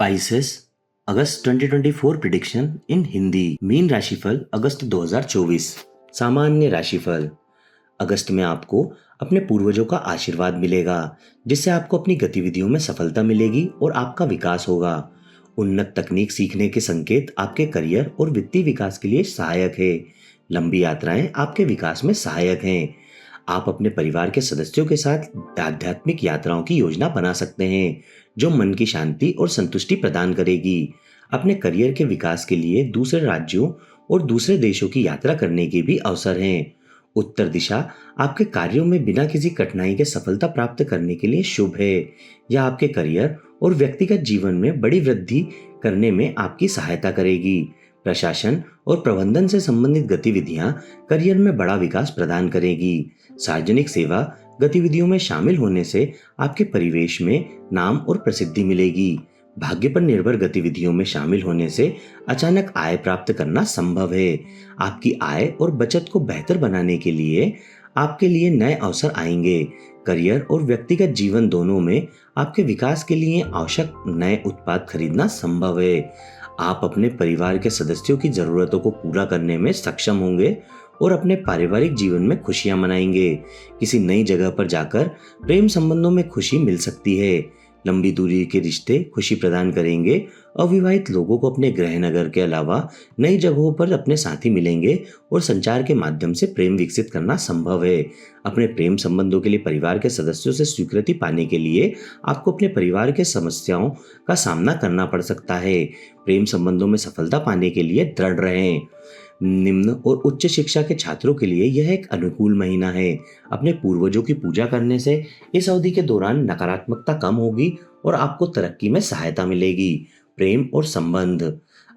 Spices अगस्त 2024 prediction इन Hindi. Mean राशिफल अगस्त 2024। सामान्य राशिफल। अगस्त में आपको अपने पूर्वजों का आशीर्वाद मिलेगा, जिससे आपको अपनी गतिविधियों में सफलता मिलेगी और आपका विकास होगा। उन्नत तकनीक सीखने के संकेत आपके करियर और वित्तीय विकास के लिए सहायक है। लंबी यात्राएं आपके विकास में सहायक हैं। आप अपने परिवार के सदस्यों के साथ आध्यात्मिक यात्राओं की योजना बना सकते हैं, जो मन की शांति और संतुष्टि प्रदान करेगी। अपने करियर के विकास के लिए दूसरे राज्यों और दूसरे देशों की यात्रा करने के भी अवसर हैं। उत्तर दिशा आपके कार्यों में बिना किसी कठिनाई के सफलता प्राप्त करने के लिए शुभ है। यह आपके करियर और व्यक्तिगत जीवन में बड़ी वृद्धि करने में आपकी सहायता करेगी। प्रशासन और प्रबंधन से संबंधित गतिविधियां करियर में बड़ा विकास प्रदान करेगी। सार्वजनिक सेवा गतिविधियों में शामिल होने से आपके परिवेश में नाम और प्रसिद्धि मिलेगी। भाग्य पर निर्भर गतिविधियों में शामिल होने से अचानक आय प्राप्त करना संभव है। आपकी आय और बचत को बेहतर बनाने के लिए आपके लिए नए अवसर आएंगे। करियर और व्यक्तिगत जीवन दोनों में आपके विकास के लिए आवश्यक नए उत्पाद खरीदना संभव है। आप अपने परिवार के सदस्यों की जरूरतों को पूरा करने में सक्षम होंगे और अपने पारिवारिक जीवन में खुशियां मनाएंगे। किसी नई जगह पर जाकर प्रेम संबंधों में खुशी मिल सकती है। लंबी दूरी के रिश्ते खुशी प्रदान करेंगे। अविवाहित लोगों को अपने गृह नगर के अलावा नई जगहों पर अपने साथी मिलेंगे और संचार के माध्यम से प्रेम विकसित करना संभव है। अपने प्रेम संबंधों के लिए परिवार के सदस्यों से स्वीकृति पाने के लिए आपको अपने परिवार के समस्याओं का सामना करना पड़ सकता है। प्रेम संबंधों में सफलता पाने के लिए दृढ़ रहें। निम्न और उच्च शिक्षा के छात्रों के लिए यह एक अनुकूल महीना है। अपने पूर्वजों की पूजा करने से इस अवधि के दौरान नकारात्मकता कम होगी और आपको तरक्की में सहायता मिलेगी। प्रेम और संबंध।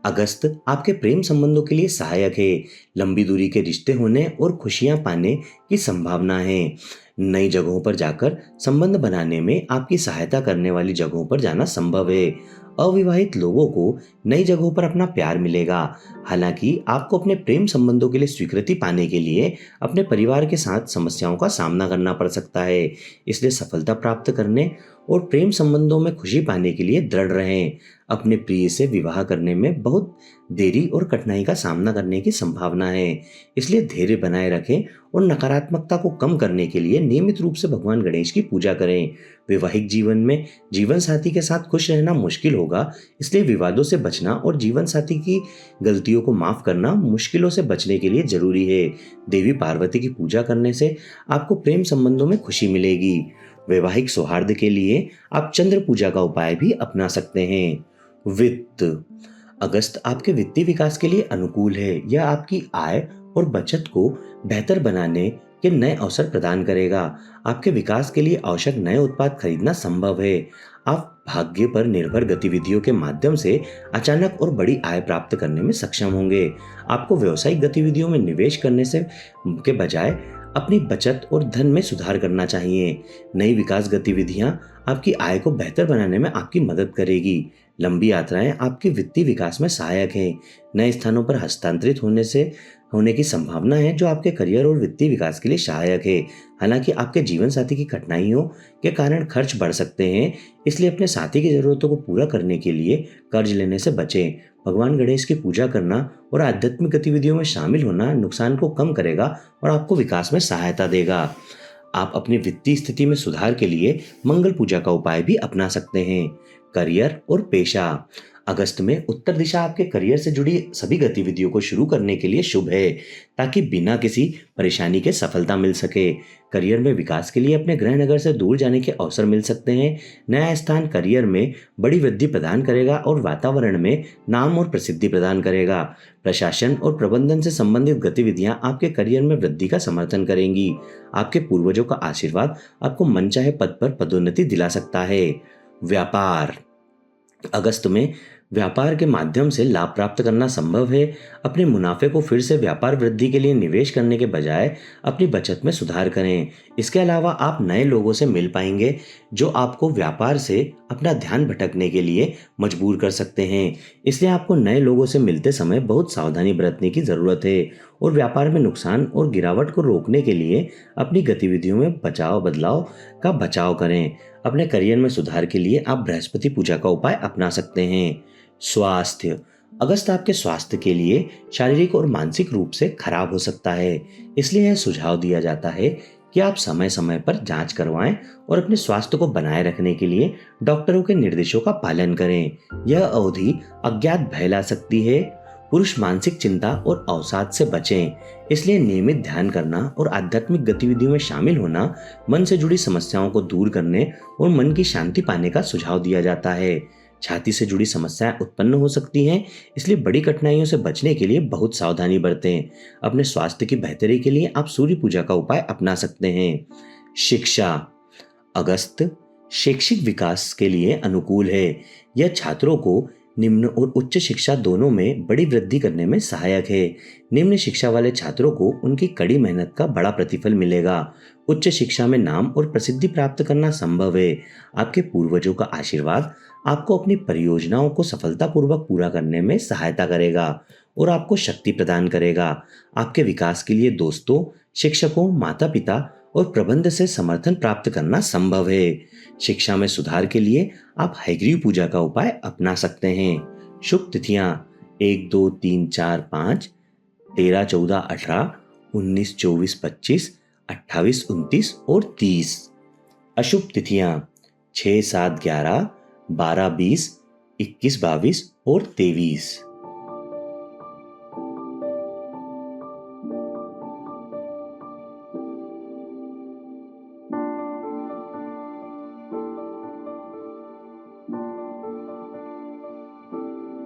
अगस्त आपके प्रेम संबंधों के लिए सहायक है। लंबी दूरी के रिश्ते होने और खुशियां पाने की संभावना है। नई जगहों पर जाकर संबंध बनाने में आपकी सहायता करने वाली जगहों पर जाना संभव है। अविवाहित लोगों को नई जगहों पर अपना प्यार मिलेगा। हालांकि आपको अपने प्रेम संबंधों के लिए स्वीकृति पाने के लिए अपने परिवार के साथ समस्याओं का सामना करना पड़ सकता है। इसलिए सफलता प्राप्त करने और प्रेम संबंधों में खुशी पाने के लिए दृढ़ रहें। अपने प्रिय से विवाह करने में बहुत देरी और कठिनाई का सामना करने की संभावना है। इसलिए धैर्य बनाए रखें और नकारात्मकता को कम करने के लिए नियमित रूप से भगवान गणेश की पूजा करें। वैवाहिक जीवन में जीवन साथी के साथ खुश रहना मुश्किल होगा, इसलिए विवादों से बचना और जीवन साथी की गलतियों को माफ करना मुश्किलों से बचने के लिए जरूरी है। देवी पार्वती की पूजा करने से आपको प्रेम संबंधों में खुशी मिलेगी। वैवाहिक सौहार्द के लिए आप चंद्र पूजा का उपाय भी अपना सकते हैं। वित्त। अगस्त आपके वित्तीय विकास के लिए अनुकूल है। यह आपकी आय और बचत को बेहतर बनाने के नए अवसर प्रदान करेगा। आपके विकास के लिए आवश्यक नए उत्पाद खरीदना संभव है। आप भाग्य पर निर्भर गतिविधियों के माध्यम से अचानक और बड़ी आय प्राप्त करने में सक्षम होंगे। आपको व्यावसायिक गतिविधियों में निवेश करने से के बजाय अपनी बचत और धन में सुधार करना चाहिए। नई विकास गतिविधियां आपकी आय को बेहतर बनाने में आपकी मदद करेगी। लंबी यात्राएं आपके वित्तीय विकास में सहायक हैं। नए स्थानों पर हस्तांतरित होने की संभावना है, जो आपके करियर और वित्तीय विकास के लिए सहायक है। हालांकि आपके जीवन साथी की कठिनाइयों के कारण खर्च बढ़ सकते हैं, इसलिए अपने साथी की जरूरतों को पूरा करने के लिए कर्ज लेने से बचें। भगवान गणेश की पूजा करना और आध्यात्मिक गतिविधियों में शामिल होना नुकसान को कम करेगा और आपको विकास में सहायता देगा। आप अपनी वित्तीय स्थिति में सुधार के लिए मंगल पूजा का उपाय भी अपना सकते हैं। करियर और पेशा। अगस्त में उत्तर दिशा आपके करियर से जुड़ी सभी गतिविधियों को शुरू करने के लिए शुभ है, ताकि बिना किसी परेशानी के सफलता मिल सके। करियर में विकास के लिए अपने गृह नगर से दूर जाने के अवसर मिल सकते हैं। नया स्थान करियर में बड़ी वृद्धि प्रदान करेगा और वातावरण में नाम और प्रसिद्धि प्रदान करेगा। प्रशासन और प्रबंधन से संबंधित गतिविधियां आपके करियर में वृद्धि का समर्थन करेंगी। आपके पूर्वजों का आशीर्वाद आपको मनचाहे पद पर पदोन्नति दिला सकता है। व्यापार। अगस्त में व्यापार के माध्यम से लाभ प्राप्त करना संभव है। अपने मुनाफे को फिर से व्यापार वृद्धि के लिए निवेश करने के बजाय अपनी बचत में सुधार करें। इसके अलावा आप नए लोगों से मिल पाएंगे, जो आपको व्यापार से अपना ध्यान भटकने के लिए मजबूर कर सकते हैं। इसलिए आपको नए लोगों से मिलते समय बहुत सावधानी बरतने की जरूरत है और व्यापार में नुकसान और गिरावट को रोकने के लिए अपनी गतिविधियों में बदलाव का बचाव करें। अपने करियर में सुधार के लिए आप बृहस्पति पूजा का उपाय अपना सकते हैं। स्वास्थ्य, अगस्त आपके स्वास्थ्य के लिए शारीरिक और मानसिक रूप से खराब हो सकता है, इसलिए यह सुझाव दिया जाता है कि आप समय समय पर जांच करवाएं और अपने स्वास्थ्य को बनाए रखने के लिए डॉक्टरों के निर्देशों का पालन करें। यह अवधि अज्ञात भय ला सकती है। पुरुष मानसिक चिंता और अवसाद से बचें, इसलिए नियमित ध्यान करना और आध्यात्मिक गतिविधियों में शामिल होना मन से जुड़ी समस्याओं को दूर करने और मन की शांति पाने का सुझाव दिया जाता है। छाती से जुड़ी समस्याएं उत्पन्न हो सकती हैं, इसलिए बड़ी कठिनाइयों से बचने के लिए बहुत सावधानी बरतें। अपने स्वास्थ्य की बेहतरी के लिए आप सूर्य पूजा का उपाय अपना सकते हैं। शिक्षा, अगस्त शैक्षिक विकास के लिए अनुकूल है। यह छात्रों को निम्न और उच्च शिक्षा दोनों में बड़ी वृद्धि करने में सहायक है। निम्न शिक्षा वाले छात्रों को उनकी कड़ी मेहनत का बड़ा प्रतिफल मिलेगा। उच्च शिक्षा में नाम और प्रसिद्धि प्राप्त करना संभव है। आपके पूर्वजों का आशीर्वाद आपको अपनी परियोजनाओं को सफलतापूर्वक पूरा करने में सहायता करेगा और आपको शक्ति प्रदान करेगा। आपके विकास के लिए दोस्तों, शिक्षकों, माता पिता और प्रबंध से समर्थन प्राप्त करना संभव है। शिक्षा में सुधार के लिए आप हयग्रीव पूजा का उपाय अपना सकते हैं। शुभ तिथियां 1, 2, 3, 4, 5, 13, 14, 18, 19, 24, 25, 28, 29 और 30। अशुभ तिथियां 6, 7, 11, 12, 20, 21, 22 और 23।